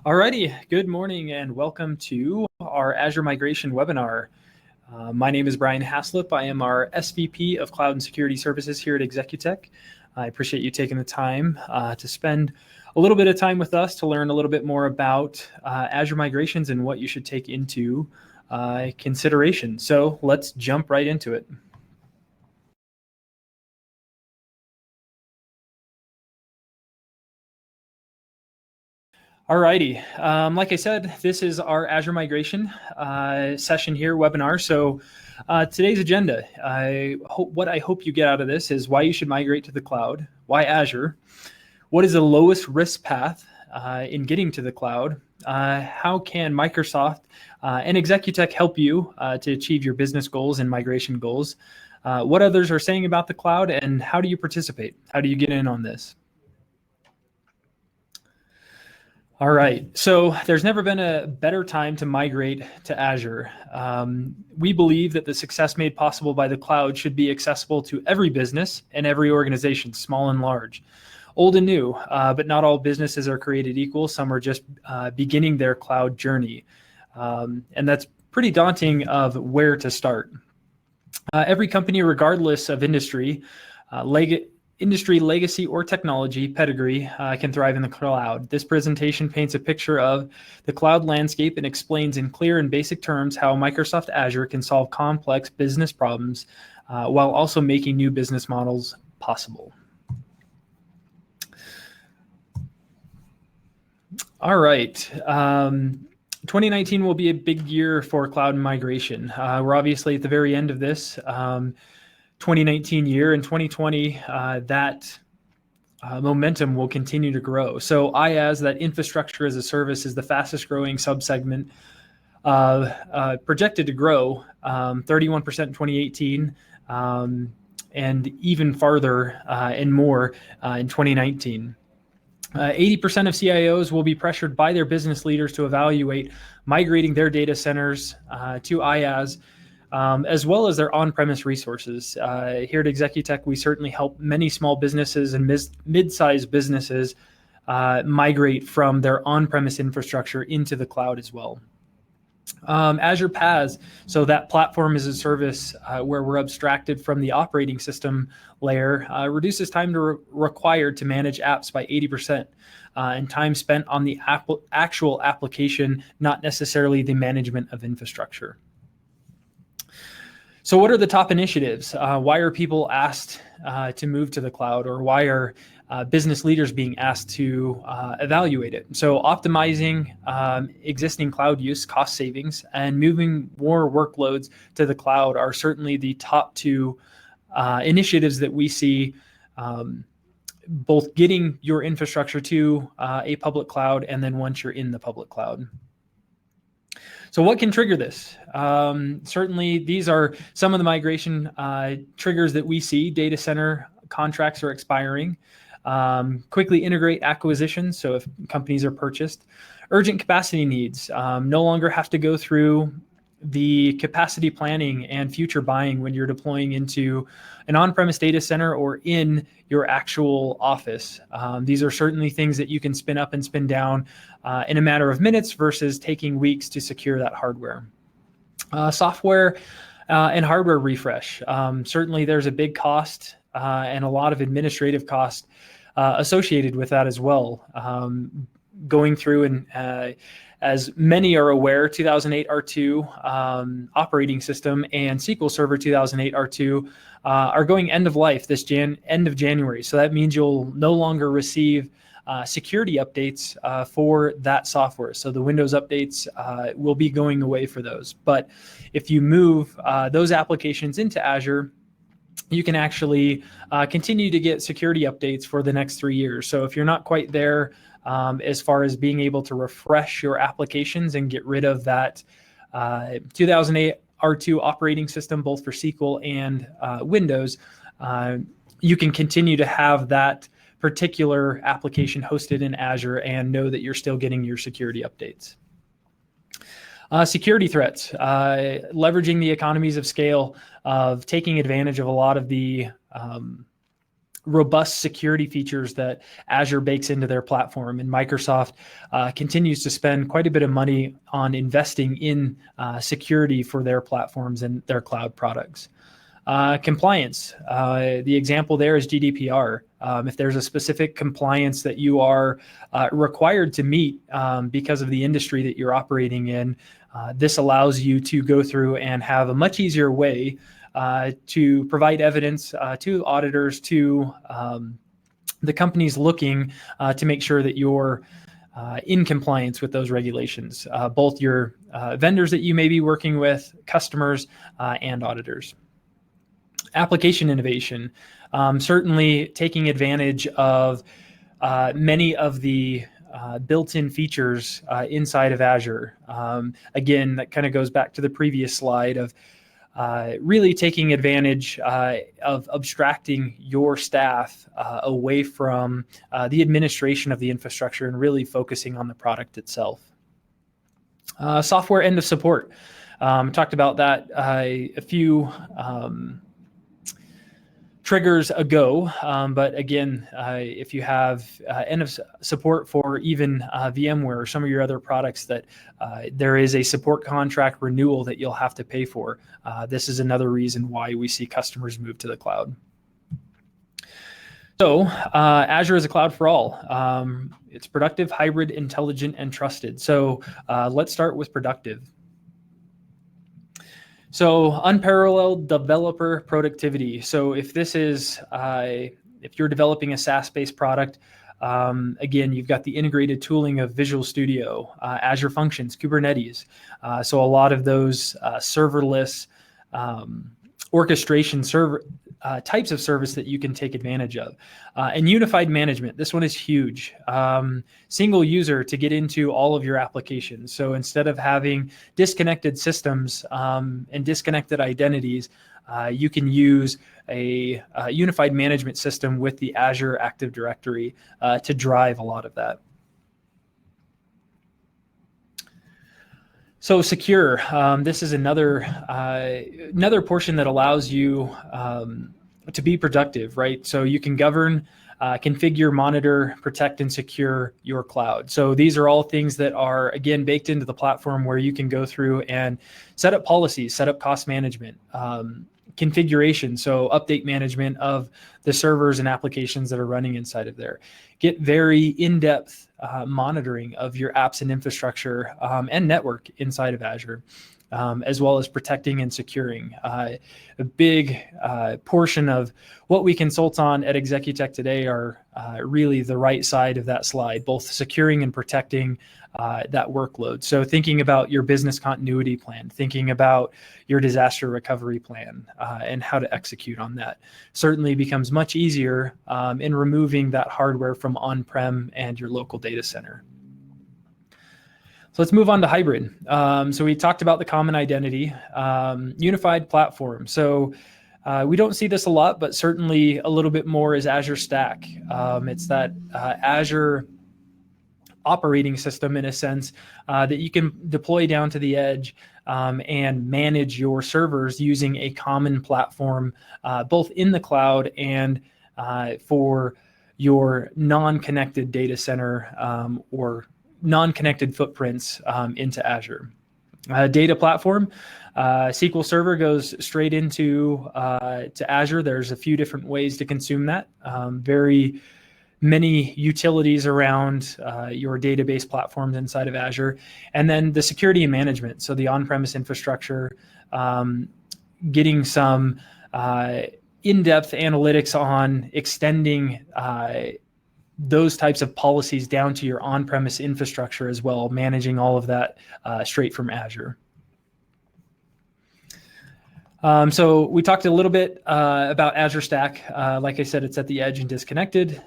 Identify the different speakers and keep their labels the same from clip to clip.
Speaker 1: Alrighty, good morning and welcome to our Azure Migration webinar. My name is Brian Haslip. I am our SVP of Cloud and Security Services here at Executech. I appreciate you taking the time to spend a little bit of time with us to learn a little bit more about Azure migrations and what you should take into consideration. So let's jump right into it. Alrighty, like I said, this is our Azure Migration session here, webinar. So today's agenda, what I hope you get out of this is why you should migrate to the cloud, why Azure, what is the lowest risk path in getting to the cloud, how can Microsoft and Executech help you to achieve your business goals and migration goals, what others are saying about the cloud, and how do you participate? How do you get in on this? All right, so there's never been a better time to migrate to Azure. We believe that the success made possible by the cloud should be accessible to every business and every organization, small and large, old and new, but not all businesses are created equal. Some are just beginning their cloud journey. And that's pretty daunting of where to start. Every company, regardless of industry, legacy, or technology pedigree can thrive in the cloud. This presentation paints a picture of the cloud landscape and explains in clear and basic terms how Microsoft Azure can solve complex business problems while also making new business models possible. All right. 2019 will be a big year for cloud migration. We're obviously at the very end of this 2019 year. In 2020, that momentum will continue to grow. So IaaS, that infrastructure as a service, is the fastest growing subsegment, projected to grow 31% in 2018 and even farther and more in 2019. 80% of CIOs will be pressured by their business leaders to evaluate migrating their data centers to IaaS, as well as their on-premise resources. Here at Executech, we certainly help many small businesses and mid-sized businesses migrate from their on-premise infrastructure into the cloud as well. Azure PaaS, so that platform as a service where we're abstracted from the operating system layer, reduces time required to manage apps by 80%, and time spent on the actual application, not necessarily the management of infrastructure. So what are the top initiatives? Why are people asked to move to the cloud, or why are business leaders being asked to evaluate it? So optimizing existing cloud use, cost savings, and moving more workloads to the cloud are certainly the top two initiatives that we see, both getting your infrastructure to a public cloud and then once you're in the public cloud. So what can trigger this? Certainly, these are some of the migration triggers that we see. Data center contracts are expiring. Quickly integrate acquisitions, so if companies are purchased. Urgent capacity needs, no longer have to go through the capacity planning and future buying when you're deploying into an on-premise data center or in your actual office. These are certainly things that you can spin up and spin down in a matter of minutes versus taking weeks to secure that hardware. Software and hardware refresh. Certainly there's a big cost and a lot of administrative cost associated with that as well. Going through and as many are aware, 2008 R2 operating system and SQL Server 2008 R2 are going end of life this end of January. So that means you'll no longer receive security updates for that software. So the Windows updates will be going away for those. But if you move those applications into Azure, you can actually continue to get security updates for the next 3 years. So if you're not quite there as far as being able to refresh your applications and get rid of that 2008 R2 operating system, both for SQL and Windows, you can continue to have that particular application hosted in Azure and know that you're still getting your security updates. Security threats, leveraging the economies of scale of taking advantage of a lot of the robust security features that Azure bakes into their platform. And Microsoft continues to spend quite a bit of money on investing in security for their platforms and their cloud products. Compliance. The example there is GDPR. If there's a specific compliance that you are required to meet because of the industry that you're operating in, this allows you to go through and have a much easier way to provide evidence to auditors, to the companies looking to make sure that you're in compliance with those regulations, both your vendors that you may be working with, customers, and auditors. Application innovation, certainly taking advantage of many of the built-in features inside of Azure. Again, that kind of goes back to the previous slide of really taking advantage of abstracting your staff away from the administration of the infrastructure and really focusing on the product itself. Software end of support. Talked about that a few triggers ago, but again, if you have end of support for even VMware or some of your other products that there is a support contract renewal that you'll have to pay for, this is another reason why we see customers move to the cloud. So Azure is a cloud for all. It's productive, hybrid, intelligent, and trusted. So let's start with productive. So unparalleled developer productivity. So if this is, if you're developing a SaaS-based product, again, you've got the integrated tooling of Visual Studio, Azure Functions, Kubernetes. So a lot of those serverless orchestration types of service that you can take advantage of. And unified management, this one is huge. Single user to get into all of your applications. So instead of having disconnected systems and disconnected identities, you can use a unified management system with the Azure Active Directory to drive a lot of that. So secure, this is another portion that allows you to be productive, right? So you can govern, configure, monitor, protect, and secure your cloud. So these are all things that are, again, baked into the platform where you can go through and set up policies, set up cost management, configuration, so update management of the servers and applications that are running inside of there. Get very in-depth monitoring of your apps and infrastructure and network inside of Azure, as well as protecting and securing. A big portion of what we consult on at Executech today are really the right side of that slide, both securing and protecting that workload. So thinking about your business continuity plan, thinking about your disaster recovery plan, and how to execute on that certainly becomes much easier in removing that hardware from on-prem and your local data center. So let's move on to hybrid. So we talked about the common identity, unified platform. So we don't see this a lot, but certainly a little bit more is Azure Stack. It's that Azure operating system in a sense that you can deploy down to the edge and manage your servers using a common platform, both in the cloud and for your non-connected data center or non-connected footprints into Azure. Data platform, SQL Server goes straight into to Azure. There's a few different ways to consume that. Very many utilities around your database platforms inside of Azure. And then the security and management, so the on-premise infrastructure, getting some in-depth analytics on extending those types of policies down to your on-premise infrastructure as well, managing all of that straight from Azure. So we talked a little bit about Azure Stack. Like I said, it's at the edge and disconnected.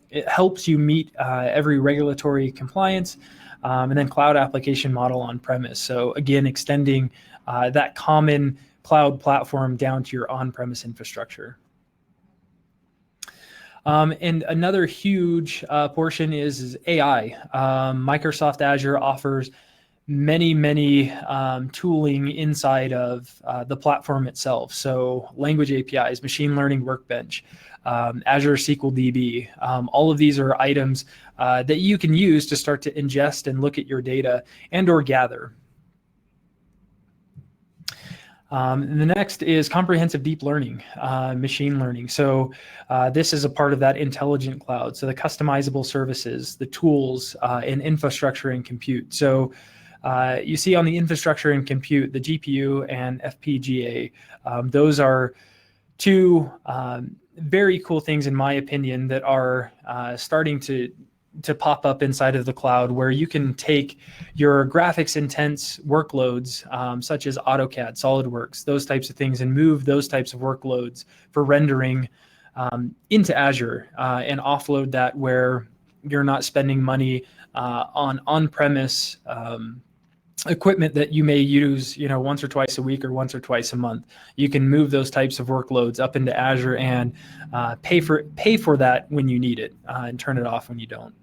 Speaker 1: It helps you meet every regulatory compliance, and then cloud application model on-premise. So again, extending that common cloud platform down to your on-premise infrastructure. And another huge portion is AI. Microsoft Azure offers many tooling inside of the platform itself. So language APIs, machine learning workbench, Azure SQL DB. All of these are items that you can use to start to ingest and look at your data and or gather. And the next is comprehensive deep learning, machine learning. So this is a part of that intelligent cloud. So the customizable services, the tools, and infrastructure and compute. So you see on the infrastructure and compute, the GPU and FPGA. Those are two very cool things, in my opinion, that are starting to pop up inside of the cloud, where you can take your graphics intense workloads, such as AutoCAD, SolidWorks, those types of things, and move those types of workloads for rendering into Azure and offload that where you're not spending money on on-premise equipment that you may use, once or twice a week or once or twice a month. You can move those types of workloads up into Azure and pay for that when you need it and turn it off when you don't.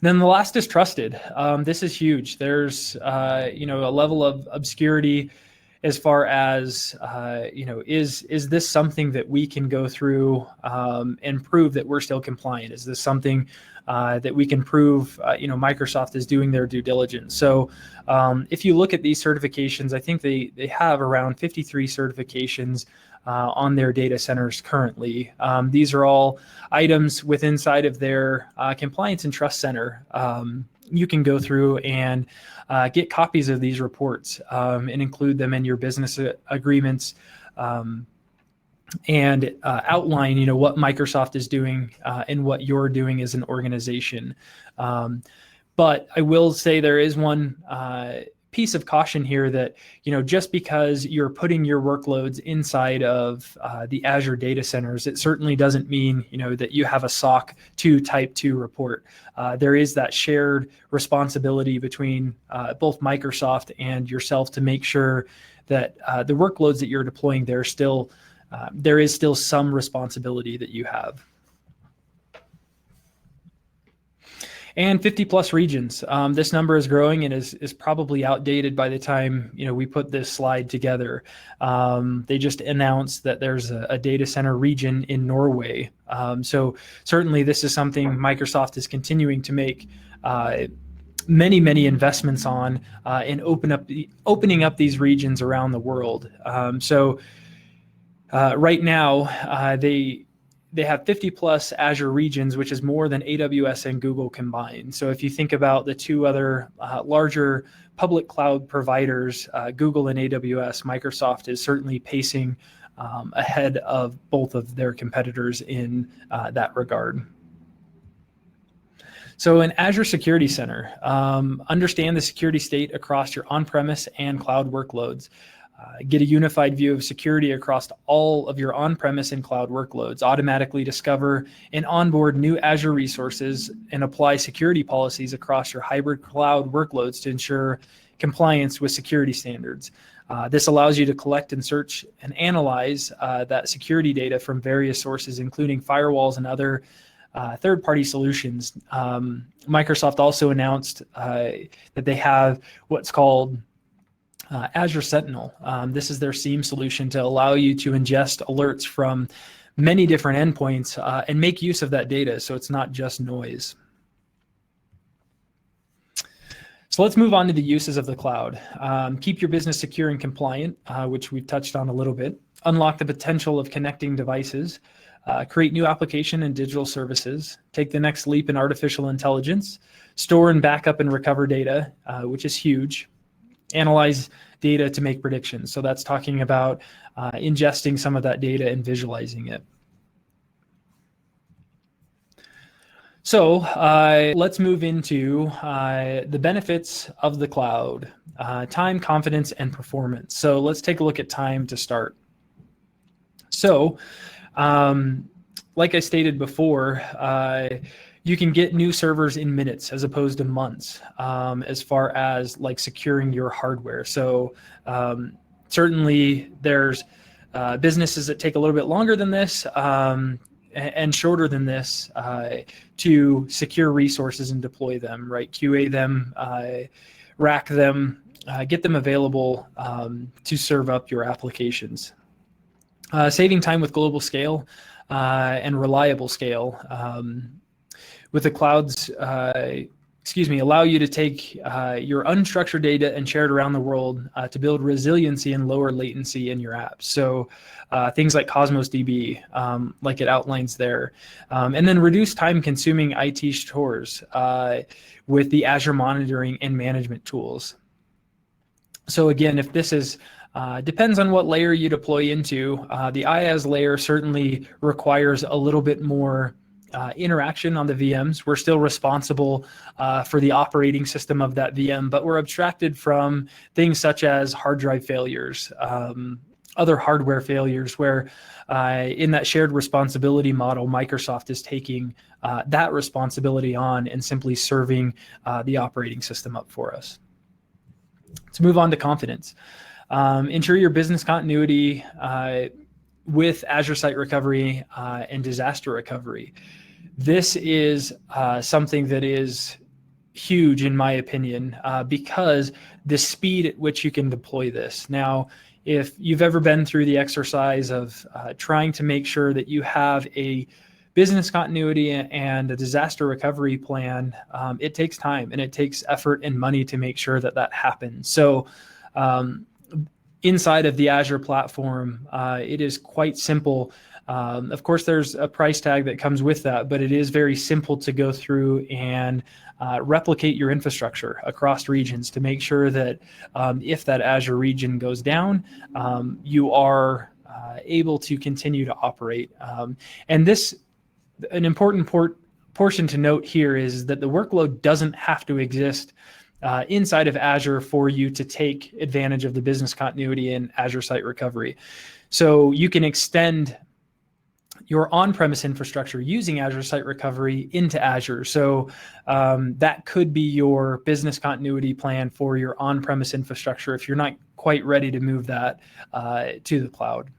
Speaker 1: Then the last is trusted. This is huge. There's a level of obscurity as far as is this something that we can go through and prove that we're still compliant? Is this something that we can prove Microsoft is doing their due diligence? So if you look at these certifications, I think they have around 53 certifications on their data centers currently. These are all items inside of their compliance and trust center. You can go through and get copies of these reports and include them in your business agreements and outline, what Microsoft is doing and what you're doing as an organization. But I will say there is one piece of caution here that, just because you're putting your workloads inside of the Azure data centers, it certainly doesn't mean, that you have a SOC 2 Type 2 report. There is that shared responsibility between both Microsoft and yourself to make sure that the workloads that you're deploying there is still some responsibility that you have. And 50 plus regions. This number is growing and is probably outdated by the time we put this slide together. They just announced that there's a data center region in Norway. So certainly this is something Microsoft is continuing to make many investments on and opening up these regions around the world. So right now they have 50 plus Azure regions, which is more than AWS and Google combined. So if you think about the two other larger public cloud providers, Google and AWS, Microsoft is certainly pacing ahead of both of their competitors in that regard. So in Azure Security Center, understand the security state across your on-premise and cloud workloads. Get a unified view of security across all of your on-premise and cloud workloads. Automatically discover and onboard new Azure resources and apply security policies across your hybrid cloud workloads to ensure compliance with security standards. This allows you to collect and search and analyze that security data from various sources, including firewalls and other third-party solutions. Microsoft also announced that they have what's called Azure Sentinel. This is their SIEM solution to allow you to ingest alerts from many different endpoints and make use of that data, so it's not just noise. So let's move on to the uses of the cloud. Keep your business secure and compliant, which we've touched on a little bit. Unlock the potential of connecting devices. Create new application and digital services. Take the next leap in artificial intelligence. Store and backup and recover data, which is huge. Analyze data to make predictions. So that's talking about ingesting some of that data and visualizing it. So let's move into the benefits of the cloud, time, confidence, and performance. So let's take a look at time to start. So like I stated before, you can get new servers in minutes as opposed to months as far as like securing your hardware. So certainly there's businesses that take a little bit longer than this. and shorter than this to secure resources and deploy them, right? QA them, rack them, get them available to serve up your applications. Saving time with global scale and reliable scale. With the clouds, allow you to take your unstructured data and share it around the world to build resiliency and lower latency in your apps. So things like Cosmos DB, like it outlines there. And then reduce time-consuming IT chores with the Azure monitoring and management tools. So again, if this is depends on what layer you deploy into. The IaaS layer certainly requires a little bit more interaction on the VMs. We're still responsible for the operating system of that VM, but we're abstracted from things such as hard drive failures, other hardware failures, where in that shared responsibility model, Microsoft is taking that responsibility on and simply serving the operating system up for us. Let's move on to confidence. Ensure your business continuity with Azure Site Recovery and disaster recovery. This is something that is huge in my opinion because the speed at which you can deploy this. Now, if you've ever been through the exercise of trying to make sure that you have a business continuity and a disaster recovery plan, it takes time and it takes effort and money to make sure that that happens. So inside of the Azure platform, it is quite simple. Of course, there's a price tag that comes with that, but it is very simple to go through and replicate your infrastructure across regions to make sure that if that Azure region goes down, you are able to continue to operate. And this, an important portion to note here is that the workload doesn't have to exist inside of Azure for you to take advantage of the business continuity in Azure Site Recovery. So you can extend your on-premise infrastructure using Azure Site Recovery into Azure. So that could be your business continuity plan for your on-premise infrastructure if you're not quite ready to move that to the cloud.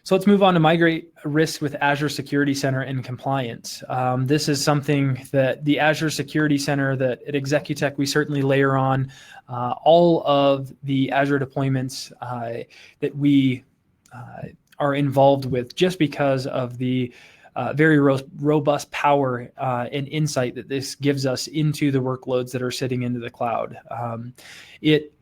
Speaker 1: So let's move on to migrate risks with Azure Security Center and compliance. This is something that the Azure Security Center that at Executech we certainly layer on all of the Azure deployments that we are involved with, just because of the very robust power and insight that this gives us into the workloads that are sitting into the cloud. It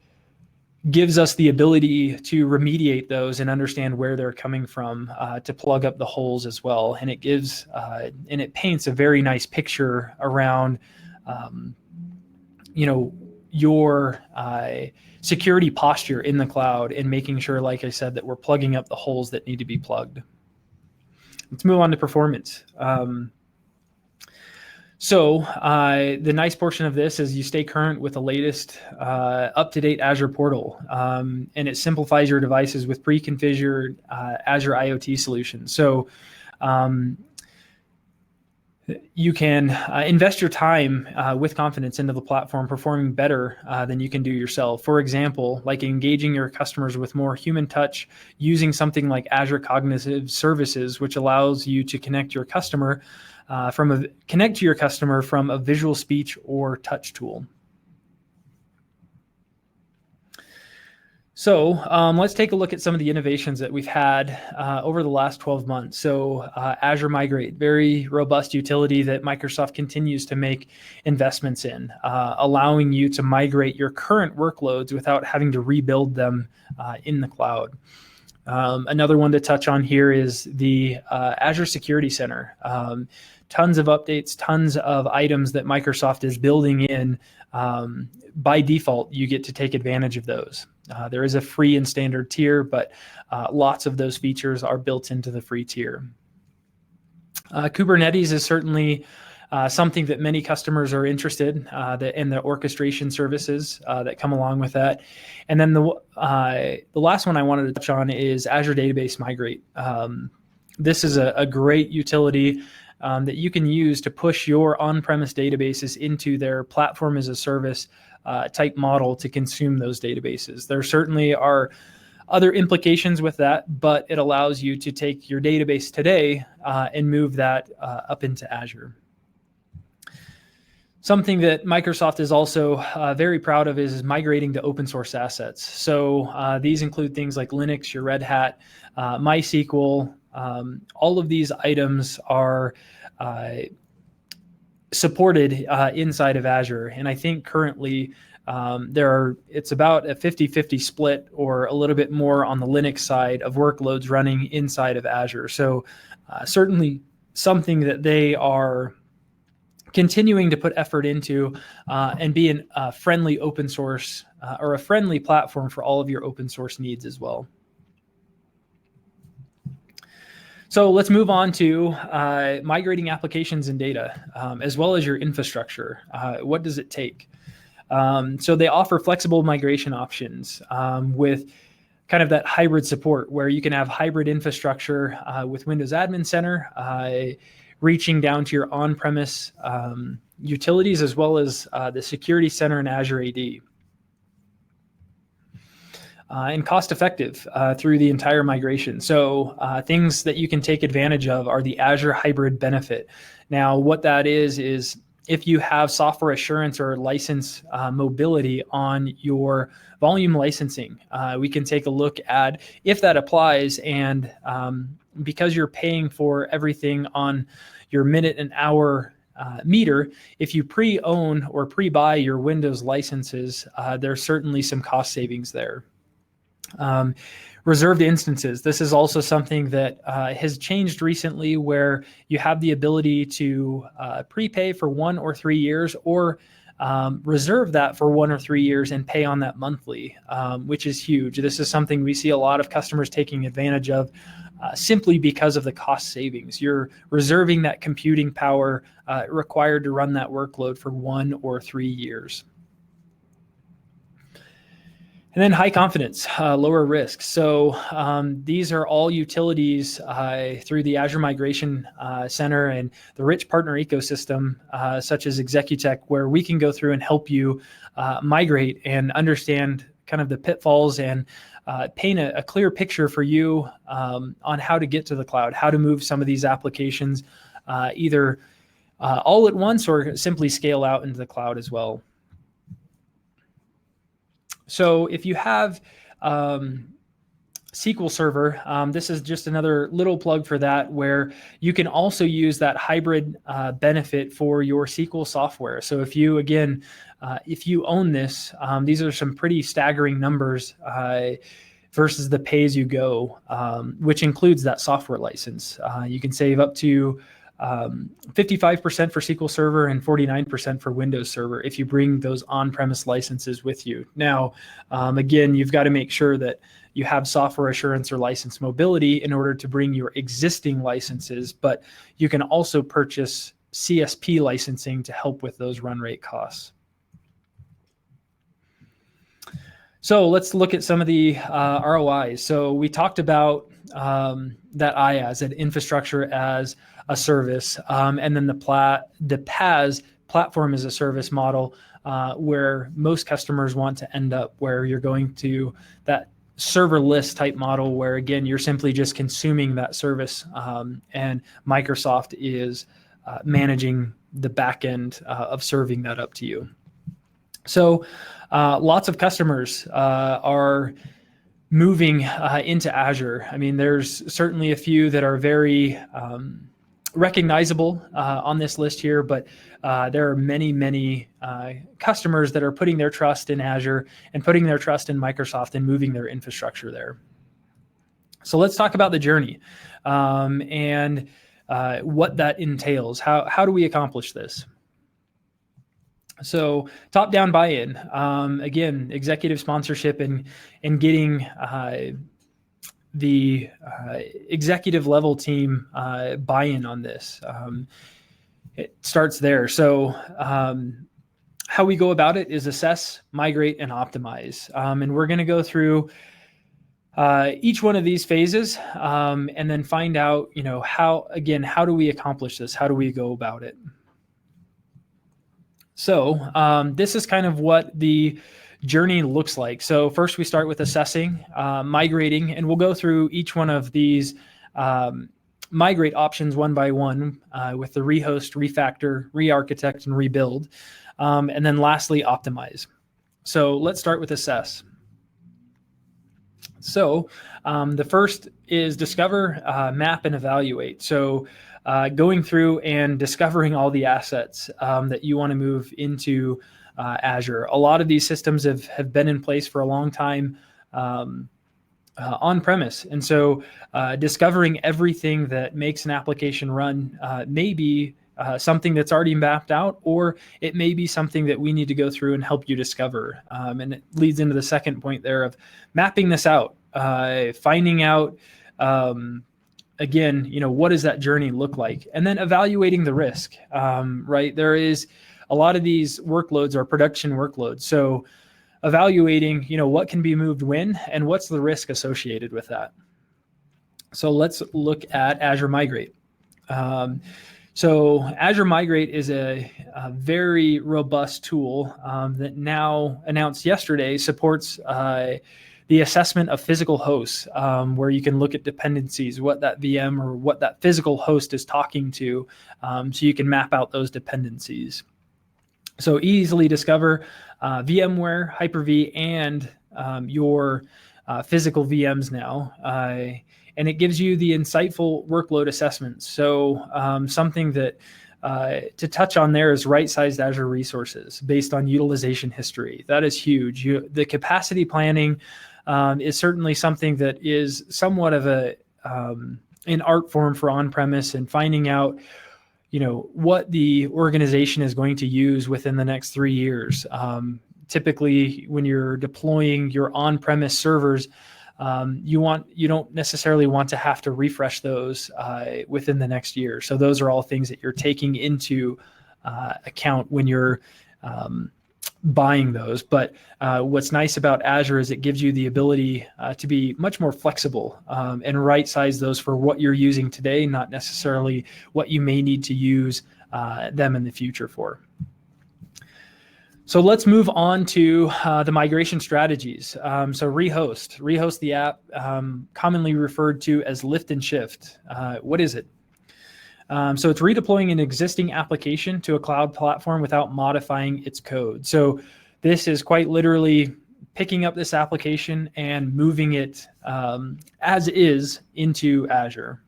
Speaker 1: gives us the ability to remediate those and understand where they're coming from to plug up the holes as well. And it gives and it paints a very nice picture around your security posture in the cloud and making sure, like I said, that we're plugging up the holes that need to be plugged. Let's move on to performance. So the nice portion of this is you stay current with the latest up-to-date Azure portal, and it simplifies your devices with pre-configured Azure IoT solutions. So you can invest your time with confidence into the platform, performing better than you can do yourself. For example, like engaging your customers with more human touch using something like Azure Cognitive Services, which allows you to connect your customer to your customer from a visual speech or touch tool. So let's take a look at some of the innovations that we've had over the last 12 months. So Azure Migrate, very robust utility that Microsoft continues to make investments in, allowing you to migrate your current workloads without having to rebuild them in the cloud. Another one to touch on here is the Azure Security Center. Tons of updates, tons of items that Microsoft is building in. By default, you get to take advantage of those. There is a free and standard tier, but lots of those features are built into the free tier. Kubernetes is certainly something that many customers are interested in, the orchestration services that come along with that. And then the last one I wanted to touch on is Azure Database Migrate. This is a great utility that you can use to push your on-premise databases into their platform as a service type model to consume those databases. There certainly are other implications with that, but it allows you to take your database today and move that up into Azure. Something that Microsoft is also very proud of is migrating to open source assets. So these include things like Linux, your Red Hat, MySQL. All of these items are supported inside of Azure. And I think currently it's about a 50-50 split or a little bit more on the Linux side of workloads running inside of Azure. So certainly something that they are continuing to put effort into and be a friendly open source or a friendly platform for all of your open source needs as well. So let's move on to migrating applications and data, as well as your infrastructure. What does it take? So they offer flexible migration options with kind of that hybrid support where you can have hybrid infrastructure with Windows Admin Center, reaching down to your on-premise utilities, as well as the Security Center and Azure AD. And cost-effective through the entire migration. So things that you can take advantage of are the Azure Hybrid benefit. Now, what that is if you have software assurance or license mobility on your volume licensing, we can take a look at if that applies. And because you're paying for everything on your minute and hour meter, if you pre-own or pre-buy your Windows licenses, there's certainly some cost savings there. Reserved instances. This is also something that has changed recently where you have the ability to prepay for 1 or 3 years or reserve that for 1 or 3 years and pay on that monthly, which is huge. This is something we see a lot of customers taking advantage of simply because of the cost savings. You're reserving that computing power required to run that workload for 1 or 3 years. And then high confidence, lower risk. So these are all utilities through the Azure Migration Center and the rich partner ecosystem, such as Executech, where we can go through and help you migrate and understand kind of the pitfalls and paint a clear picture for you on how to get to the cloud, how to move some of these applications either all at once or simply scale out into the cloud as well. So if you have SQL Server, this is just another little plug for that, where you can also use that hybrid benefit for your SQL software. So if you, again, if you own this, these are some pretty staggering numbers versus the pay-as-you-go, which includes that software license. You can save up to 55% for SQL Server and 49% for Windows Server if you bring those on-premise licenses with you. Now, again, you've got to make sure that you have software assurance or license mobility in order to bring your existing licenses, but you can also purchase CSP licensing to help with those run rate costs. So let's look at some of the ROIs. So we talked about that IaaS, that infrastructure as a service, and then the PaaS, platform as a service model, where most customers want to end up, where you're going to that serverless type model, where again, you're simply just consuming that service, and Microsoft is managing the back end of serving that up to you. So lots of customers are moving into Azure. I mean, there's certainly a few that are very recognizable on this list here, but there are many customers that are putting their trust in Azure and putting their trust in Microsoft and moving their infrastructure there. So let's talk about the journey and what that entails. How do we accomplish this? So top-down buy-in, again, executive sponsorship and getting the executive level team buy-in on this. It starts there. So how we go about it is assess, migrate, and optimize. And we're going to go through each one of these phases and then find out, how do we accomplish this? How do we go about it? So this is kind of what the journey looks like. So first we start with assessing, migrating, and we'll go through each one of these migrate options one by one with the rehost, refactor, rearchitect, and rebuild. And then lastly, optimize. So let's start with assess. So the first is discover, map, and evaluate. So going through and discovering all the assets that you want to move into Azure. A lot of these systems have been in place for a long time on-premise. And so discovering everything that makes an application run may be something that's already mapped out, or it may be something that we need to go through and help you discover. And it leads into the second point there of mapping this out, finding out, again, what does that journey look like? And then evaluating the risk, right? There is a lot of these workloads are production workloads. So evaluating, what can be moved when and what's the risk associated with that. So let's look at Azure Migrate. So Azure Migrate is a very robust tool that now announced yesterday supports the assessment of physical hosts, where you can look at dependencies, what that VM or what that physical host is talking to, so you can map out those dependencies. So easily discover VMware, Hyper-V, and your physical VMs now. And it gives you the insightful workload assessments. So something that to touch on there is right-sized Azure resources based on utilization history. That is huge. The capacity planning is certainly something that is somewhat of an art form for on-premise, and finding out what the organization is going to use within the next 3 years. Typically, when you're deploying your on-premise servers, you don't necessarily want to have to refresh those within the next year. So those are all things that you're taking into account when you're buying those. But what's nice about Azure is it gives you the ability to be much more flexible and right-size those for what you're using today, not necessarily what you may need to use them in the future for. So let's move on to the migration strategies. So Rehost the app, commonly referred to as lift and shift. What is it? So it's redeploying an existing application to a cloud platform without modifying its code. So this is quite literally picking up this application and moving it as is into Azure.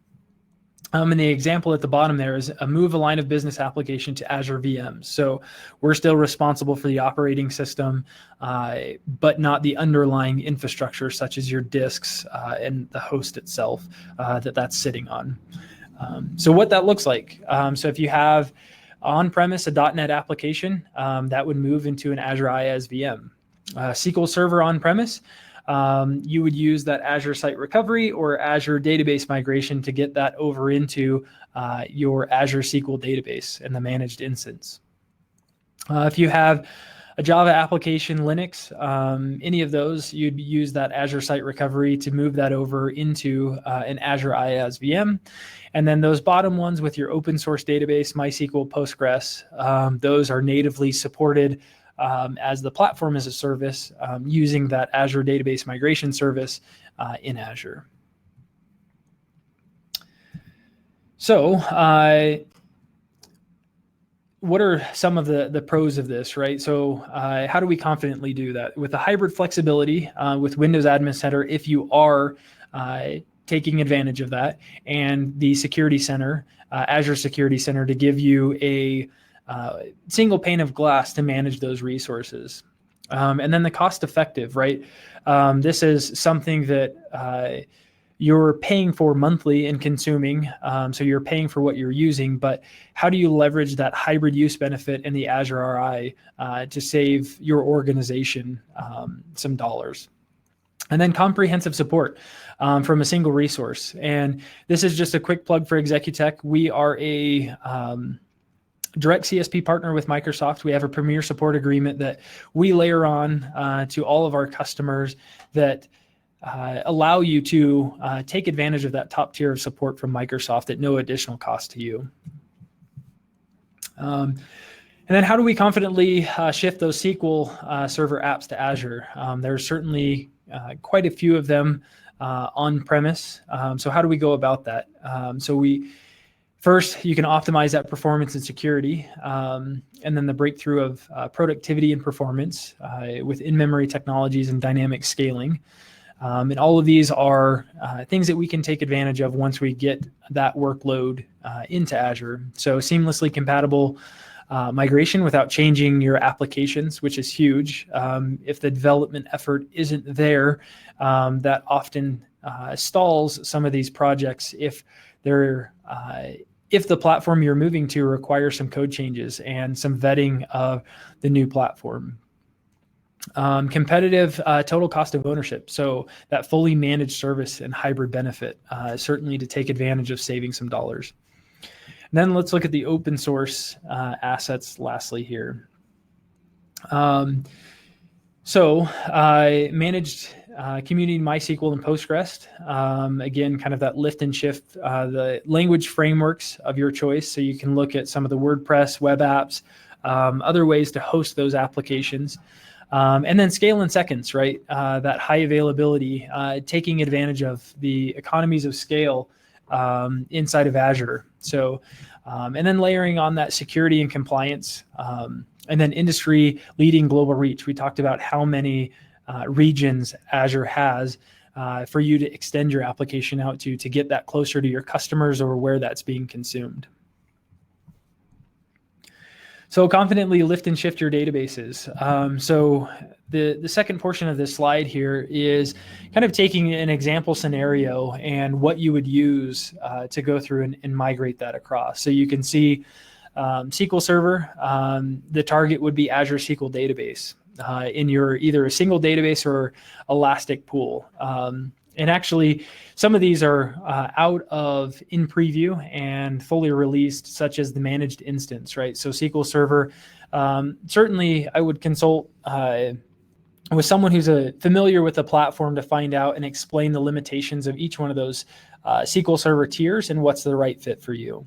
Speaker 1: And the example at the bottom there is move a line of business application to Azure VMs. So we're still responsible for the operating system, but not the underlying infrastructure such as your disks and the host itself that's sitting on. So what that looks like. So if you have on-premise a .NET application, that would move into an Azure IaaS VM. SQL Server on-premise, you would use that Azure Site Recovery or Azure Database Migration to get that over into your Azure SQL database and the managed instance. If you have a Java application, Linux, any of those, you'd use that Azure Site Recovery to move that over into an Azure IaaS VM. And then those bottom ones with your open source database, MySQL, Postgres, those are natively supported as the platform as a service using that Azure Database Migration Service in Azure. So what are some of the pros of this, right? So how do we confidently do that? With the hybrid flexibility with Windows Admin Center, if you are taking advantage of that, and the Security Center, Azure Security Center, to give you a single pane of glass to manage those resources. And then the cost effective, right? This is something that you're paying for monthly and consuming. So you're paying for what you're using, but how do you leverage that hybrid use benefit in the Azure RI to save your organization some dollars? And then comprehensive support from a single resource. And this is just a quick plug for Executech. We are a direct CSP partner with Microsoft. We have a premier support agreement that we layer on to all of our customers that allow you to take advantage of that top tier of support from Microsoft at no additional cost to you. And then how do we confidently shift those SQL Server apps to Azure? There's certainly quite a few of them on-premise. So how do we go about that? First, you can optimize that performance and security, and then the breakthrough of productivity and performance with in-memory technologies and dynamic scaling. And all of these are things that we can take advantage of once we get that workload into Azure. So seamlessly compatible migration without changing your applications, which is huge. If the development effort isn't there, that often stalls some of these projects if the platform you're moving to requires some code changes and some vetting of the new platform. Competitive total cost of ownership. So that fully managed service and hybrid benefit, certainly to take advantage of saving some dollars. And then let's look at the open source assets lastly here. Managed community MySQL and Postgres. Again, kind of that lift and shift, the language frameworks of your choice. So you can look at some of the WordPress web apps, other ways to host those applications. And then scale in seconds, right? That high availability, taking advantage of the economies of scale inside of Azure. So, and then layering on that security and compliance, and then industry leading global reach. We talked about how many regions Azure has for you to extend your application out to get that closer to your customers or where that's being consumed. So confidently lift and shift your databases. So the second portion of this slide here is kind of taking an example scenario and what you would use to go through and migrate that across. So you can see SQL Server, the target would be Azure SQL Database in your either a single database or elastic pool. And actually, some of these are out of in preview and fully released, such as the managed instance, right? So SQL Server, certainly I would consult with someone who's familiar with the platform to find out and explain the limitations of each one of those SQL Server tiers and what's the right fit for you.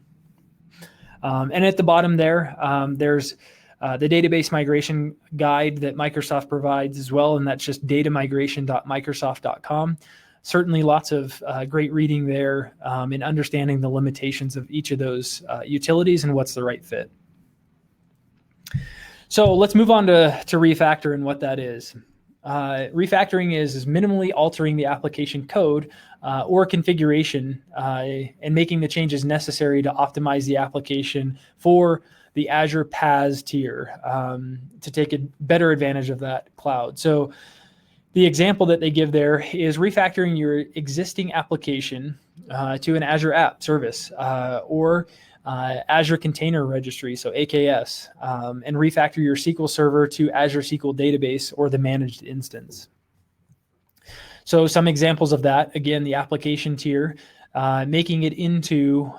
Speaker 1: And at the bottom there, there's the database migration guide that Microsoft provides as well, and that's just datamigration.microsoft.com. Certainly lots of great reading there in understanding the limitations of each of those utilities and what's the right fit. So let's move on to Refactor and what that is. Refactoring is minimally altering the application code or configuration and making the changes necessary to optimize the application for the Azure PaaS tier to take a better advantage of that cloud. So the example that they give there is refactoring your existing application to an Azure App Service or Azure Container Registry, so AKS, and refactor your SQL Server to Azure SQL Database or the managed instance. So some examples of that, again, the application tier, making it into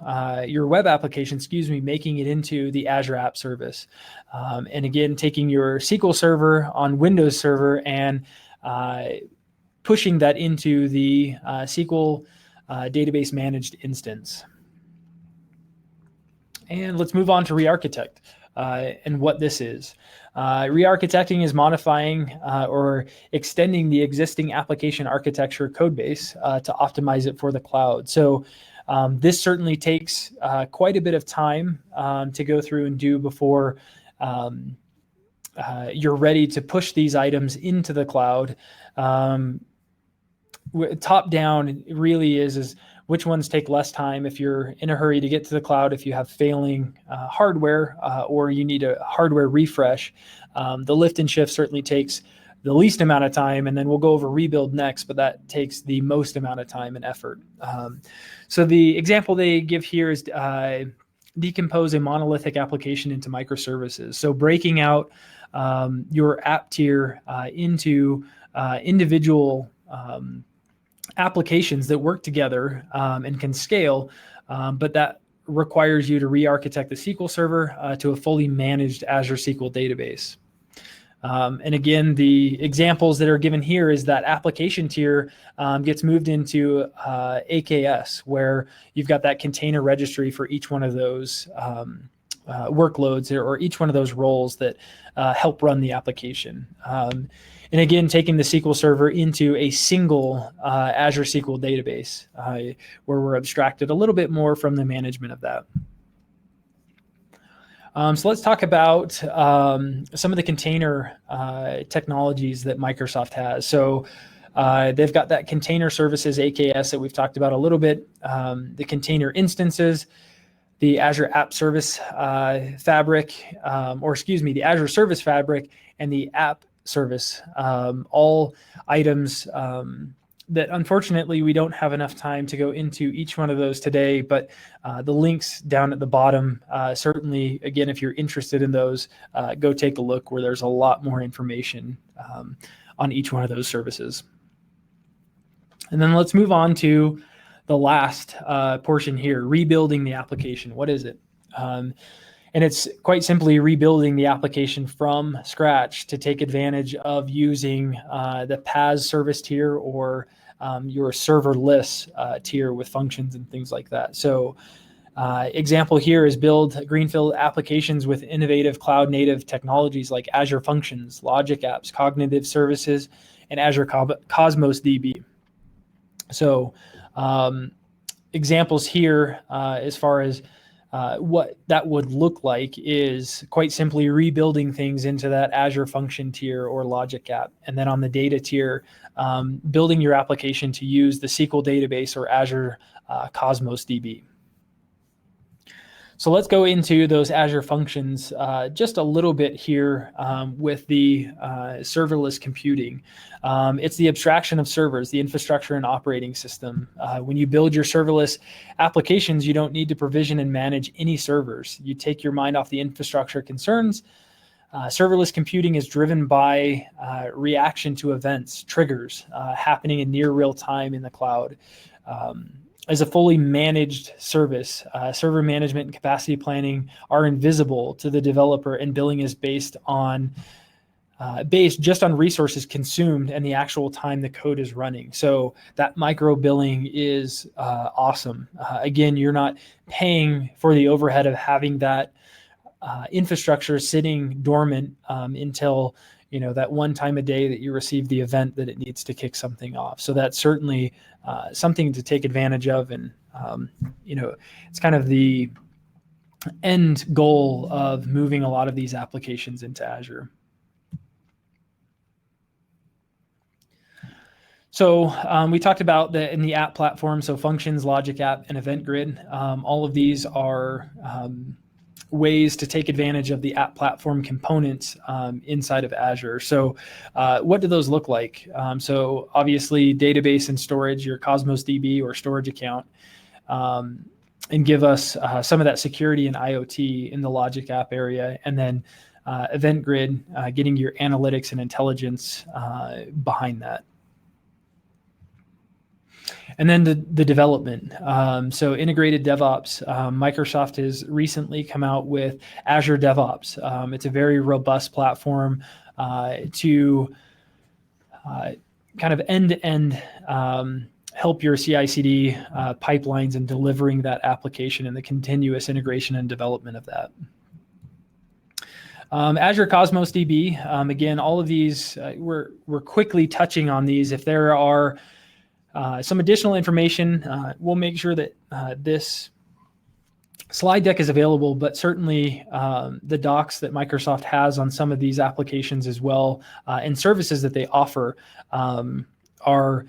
Speaker 1: your web application, making it into the Azure App Service. And again, taking your SQL Server on Windows Server and pushing that into the SQL database managed instance. And let's move on to Rearchitect and what this is. Rearchitecting is modifying or extending the existing application architecture codebase to optimize it for the cloud. So this certainly takes quite a bit of time to go through and do before you're ready to push these items into the cloud. Top down really is which ones take less time if you're in a hurry to get to the cloud, if you have failing hardware or you need a hardware refresh. The lift and shift certainly takes the least amount of time, and then we'll go over rebuild next, but that takes the most amount of time and effort. So the example they give here is decompose a monolithic application into microservices. So breaking out your app tier into individual applications that work together and can scale, but that requires you to re-architect the SQL Server to a fully managed Azure SQL database. And again, the examples that are given here is that application tier gets moved into AKS, where you've got that container registry for each one of those workloads or each one of those roles that help run the application. And again, taking the SQL Server into a single Azure SQL database where we're abstracted a little bit more from the management of that. So let's talk about some of the container technologies that Microsoft has. So they've got that container services, AKS, that we've talked about a little bit, the container instances, the Azure App Service Fabric, the Azure Service Fabric and the App Service, all items that unfortunately we don't have enough time to go into each one of those today, but the links down at the bottom, certainly, again, if you're interested in those, go take a look where there's a lot more information on each one of those services. And then let's move on to the last portion here, rebuilding the application. What is it? And it's quite simply rebuilding the application from scratch to take advantage of using the PaaS service tier or your serverless tier with functions and things like that. So example here is build greenfield applications with innovative cloud native technologies like Azure Functions, Logic Apps, Cognitive Services, and Azure Cosmos DB. So examples here as far as what that would look like is quite simply rebuilding things into that Azure Function tier or Logic App. And then on the data tier, building your application to use the SQL database or Azure Cosmos DB. So let's go into those Azure functions just a little bit here with the serverless computing. It's the abstraction of servers, the infrastructure and operating system. When you build your serverless applications, you don't need to provision and manage any servers. You take your mind off the infrastructure concerns. Serverless computing is driven by reaction to events, triggers happening in near real time in the cloud. As a fully managed service, server management and capacity planning are invisible to the developer, and billing is based just on resources consumed and the actual time the code is running. So that micro billing is awesome. Again, you're not paying for the overhead of having that infrastructure sitting dormant until that one time a day that you receive the event that it needs to kick something off. So that's certainly something to take advantage of. And, it's kind of the end goal of moving a lot of these applications into Azure. So we talked about in the app platform, so Functions, Logic App, and Event Grid. All of these are ways to take advantage of the app platform components inside of Azure. So what do those look like? So obviously database and storage, your Cosmos DB or storage account, and give us some of that security and IoT in the Logic App area. And then Event Grid, getting your analytics and intelligence behind that. And then the development. So integrated DevOps, Microsoft has recently come out with Azure DevOps. It's a very robust platform to kind of end-to-end help your CI/CD pipelines and delivering that application and the continuous integration and development of that. Azure Cosmos DB, again, all of these, we're quickly touching on these. If there are some additional information, we'll make sure that this slide deck is available, but certainly the docs that Microsoft has on some of these applications as well and services that they offer are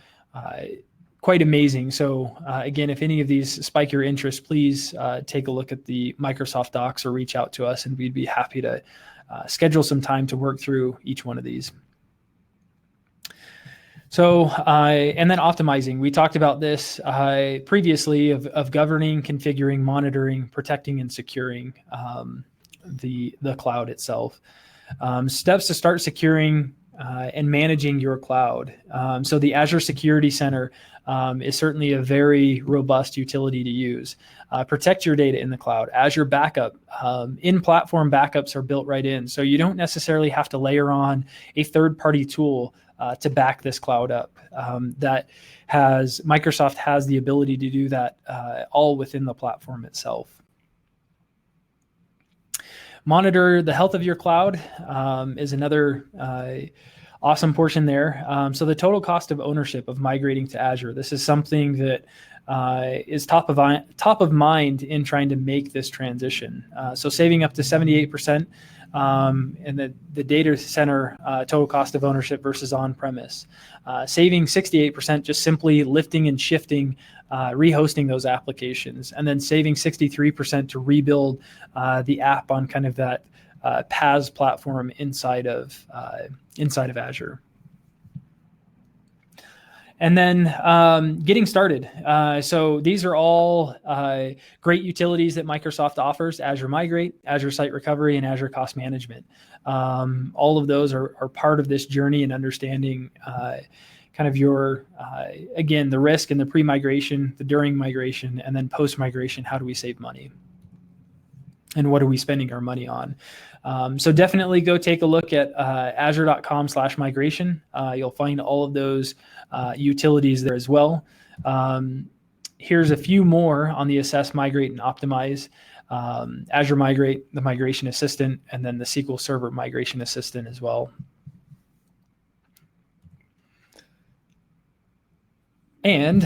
Speaker 1: quite amazing. So again, if any of these spike your interest, please take a look at the Microsoft docs or reach out to us, and we'd be happy to schedule some time to work through each one of these. So, and then optimizing. We talked about this previously of governing, configuring, monitoring, protecting, and securing the cloud itself. Steps to start securing and managing your cloud. So the Azure Security Center is certainly a very robust utility to use. Protect your data in the cloud. Azure Backup, in-platform backups are built right in. So you don't necessarily have to layer on a third-party tool to back this cloud up. Microsoft has the ability to do that all within the platform itself. Monitor the health of your cloud is another awesome portion there. So the total cost of ownership of migrating to Azure. This is something that is top of mind in trying to make this transition. So saving up to 78% in the data center total cost of ownership versus on-premise. Saving 68% just simply lifting and shifting, rehosting those applications, and then saving 63% to rebuild the app on kind of that PaaS platform inside of Azure. And then getting started. So these are all great utilities that Microsoft offers: Azure Migrate, Azure Site Recovery, and Azure Cost Management. All of those are part of this journey and understanding kind of your, again, the risk and the pre-migration, the during migration, and then post-migration, how do we save money? And what are we spending our money on? So definitely go take a look at azure.com/migration. You'll find all of those utilities there as well. Here's a few more on the assess, migrate, and optimize. Azure Migrate, the migration assistant, and then the SQL Server migration assistant as well. And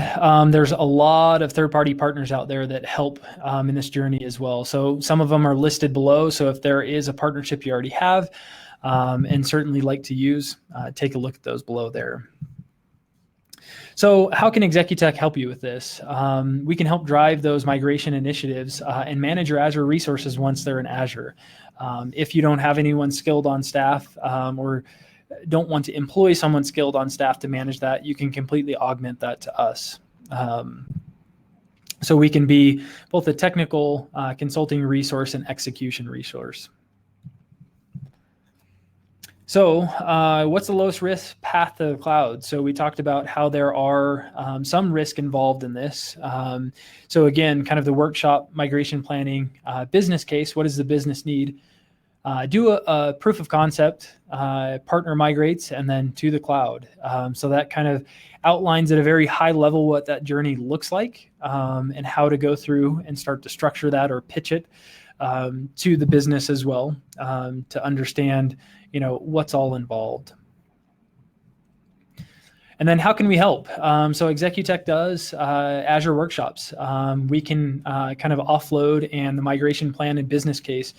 Speaker 1: there's a lot of third-party partners out there that help in this journey as well. So some of them are listed below. So if there is a partnership you already have and certainly like to use, take a look at those below there. So how can Executech help you with this? We can help drive those migration initiatives and manage your Azure resources once they're in Azure. If you don't have anyone skilled on staff or don't want to employ someone skilled on staff to manage that, you can completely augment that to us. So we can be both a technical consulting resource and execution resource. So what's the lowest risk path to the cloud? So we talked about how there are some risk involved in this. So again, kind of the workshop, migration planning, business case, what does the business need? Do a proof of concept, partner migrates, and then to the cloud. So that kind of outlines at a very high level what that journey looks like and how to go through and start to structure that or pitch it to the business as well to understand, what's all involved. And then how can we help? So Executech does Azure workshops. We can kind of offload and the migration plan and business case,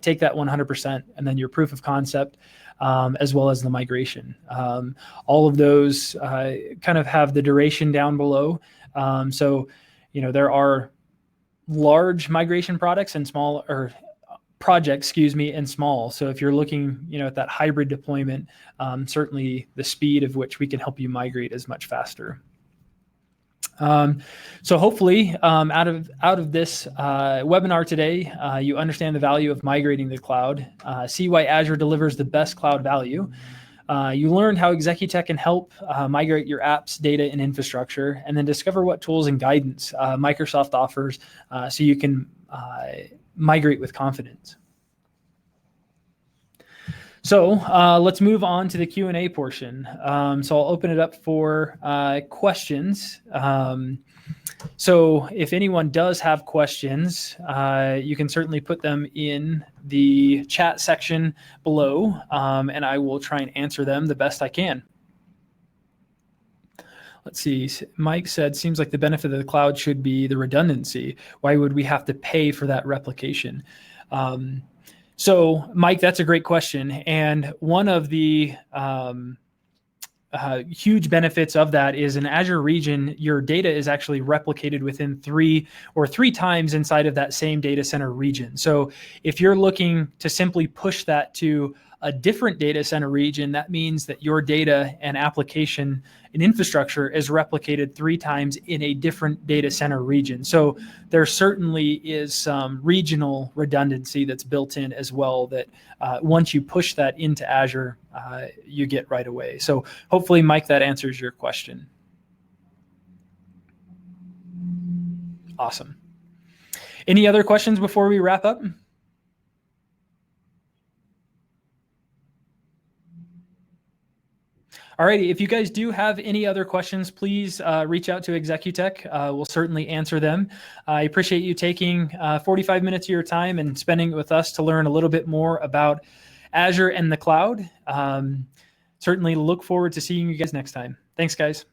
Speaker 1: take that 100%, and then your proof of concept, as well as the migration. All of those kind of have the duration down below. So, there are large migration products and small projects, and small. So if you're looking, at that hybrid deployment, certainly the speed of which we can help you migrate is much faster. So hopefully out of this webinar today, you understand the value of migrating to the cloud, see why Azure delivers the best cloud value. You learned how Executech can help migrate your apps, data, and infrastructure, and then discover what tools and guidance Microsoft offers so you can migrate with confidence. So let's move on to the Q&A portion. So I'll open it up for questions. So if anyone does have questions, you can certainly put them in the chat section below, and I will try and answer them the best I can. Let's see. Mike said, seems like the benefit of the cloud should be the redundancy. Why would we have to pay for that replication? So Mike, that's a great question. And one of the huge benefits of that is in Azure region, your data is actually replicated within three times inside of that same data center region. So if you're looking to simply push that to a different data center region, that means that your data and application and infrastructure is replicated 3 times in a different data center region. So there certainly is some regional redundancy that's built in as well that once you push that into Azure, you get right away. So hopefully, Mike, that answers your question. Awesome. Any other questions before we wrap up? Alrighty, if you guys do have any other questions, please reach out to Executech. We'll certainly answer them. I appreciate you taking 45 minutes of your time and spending it with us to learn a little bit more about Azure and the cloud. Certainly look forward to seeing you guys next time. Thanks, guys.